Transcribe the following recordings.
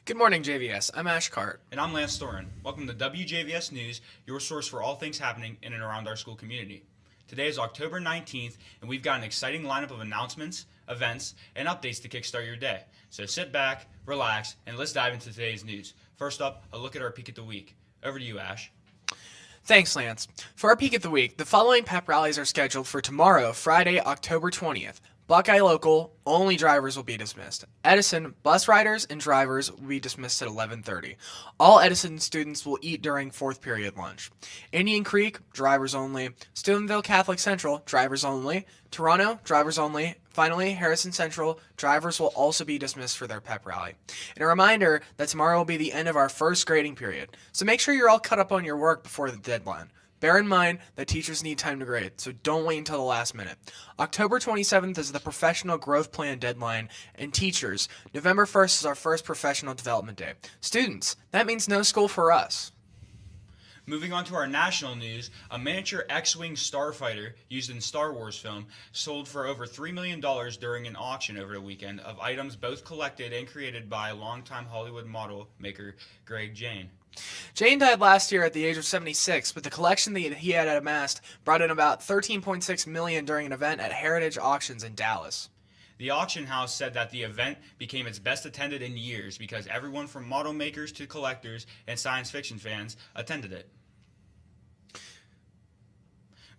Good morning, JVS. I'm Ash Cart. And I'm Lance Thorin. Welcome to WJVS News, your source for all things happening in and around our school community. Today is October 19th, and we've got an exciting lineup of announcements, events, and updates to kickstart your day. So sit back, relax, and let's dive into today's news. First up, a look at our peak of the week. Over to you, Ash. Thanks, Lance. For our peak of the week, the following pep rallies are scheduled for tomorrow, Friday, October 20th. Buckeye Local, only drivers will be dismissed. Edison, bus riders and drivers will be dismissed at 11:30. All Edison students will eat during fourth period lunch. Indian Creek, drivers only. Steubenville Catholic Central, drivers only. Toronto, drivers only. Finally, Harrison Central, drivers will also be dismissed for their pep rally. And a reminder that tomorrow will be the end of our first grading period, so make sure you're all caught up on your work before the deadline. Bear in mind that teachers need time to grade, so don't wait until the last minute. October 27th is the professional growth plan deadline, and teachers, November 1st is our first professional development day. Students, that means no school for us. Moving on to our national news, a miniature X-Wing starfighter used in Star Wars film sold for over $3 million during an auction over the weekend of items both collected and created by longtime Hollywood model maker Greg Jane. Jane died last year at the age of 76, but the collection that he had amassed brought in about $13.6 million during an event at Heritage Auctions in Dallas. The auction house said that the event became its best attended in years because everyone from model makers to collectors and science fiction fans attended it.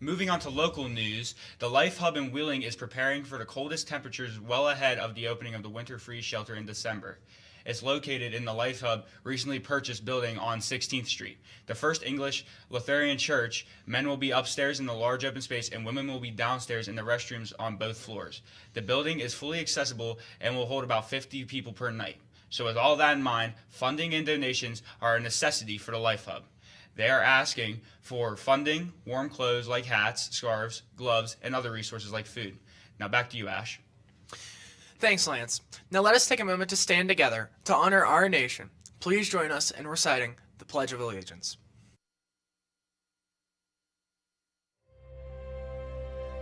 Moving on to local news, the Life Hub in Wheeling is preparing for the coldest temperatures well ahead of the opening of the winter freeze shelter in December. It's located in the Life Hub recently purchased building on 16th Street. The First English Lutheran Church, men will be upstairs in the large open space and women will be downstairs in the restrooms on both floors. The building is fully accessible and will hold about 50 people per night. So with all that in mind, funding and donations are a necessity for the Life Hub. They are asking for funding, warm clothes like hats, scarves, gloves, and other resources like food. Now back to you, Ash. Thanks, Lance. Now let us take a moment to stand together to honor our nation. Please join us in reciting the Pledge of Allegiance.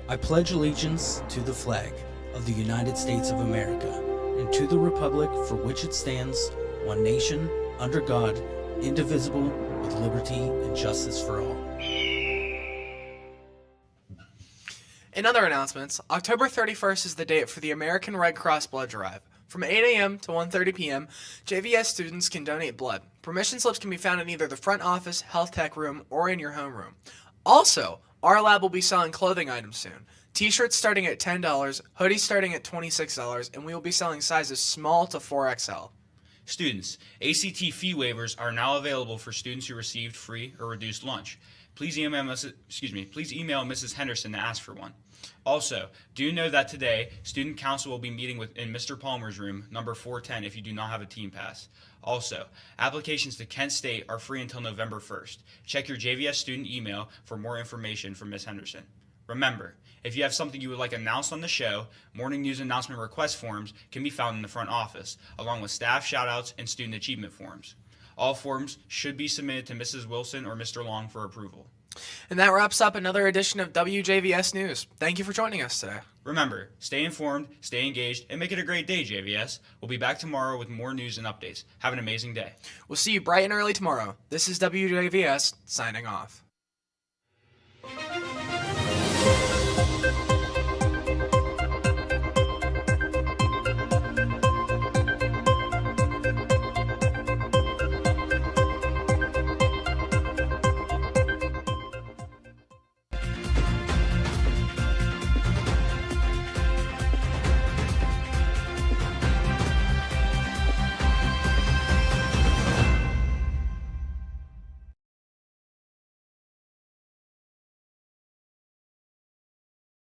I pledge allegiance to the flag of the United States of America and to the republic for which it stands, one nation, under God, indivisible, with liberty and justice for all. In other announcements, October 31st is the date for the American Red Cross Blood Drive. From 8 a.m. to 1:30 p.m., JVS students can donate blood. Permission slips can be found in either the front office, health tech room, or in your homeroom. Also, our lab will be selling clothing items soon. T-shirts starting at $10, hoodies starting at $26, and we will be selling sizes small to 4XL. Students, ACT fee waivers are now available for students who received free or reduced lunch. Please email Mrs. Henderson to ask for one. Also, do know that today, Student Council will be meeting in Mr. Palmer's room, number 410, if you do not have a team pass. Also, applications to Kent State are free until November 1st. Check your JVS student email for more information from Ms. Henderson. Remember, if you have something you would like announced on the show, morning news announcement request forms can be found in the front office, along with staff shoutouts and student achievement forms. All forms should be submitted to Mrs. Wilson or Mr. Long for approval. And that wraps up another edition of WJVS News. Thank you for joining us today. Remember, stay informed, stay engaged, and make it a great day, JVS. We'll be back tomorrow with more news and updates. Have an amazing day. We'll see you bright and early tomorrow. This is WJVS signing off.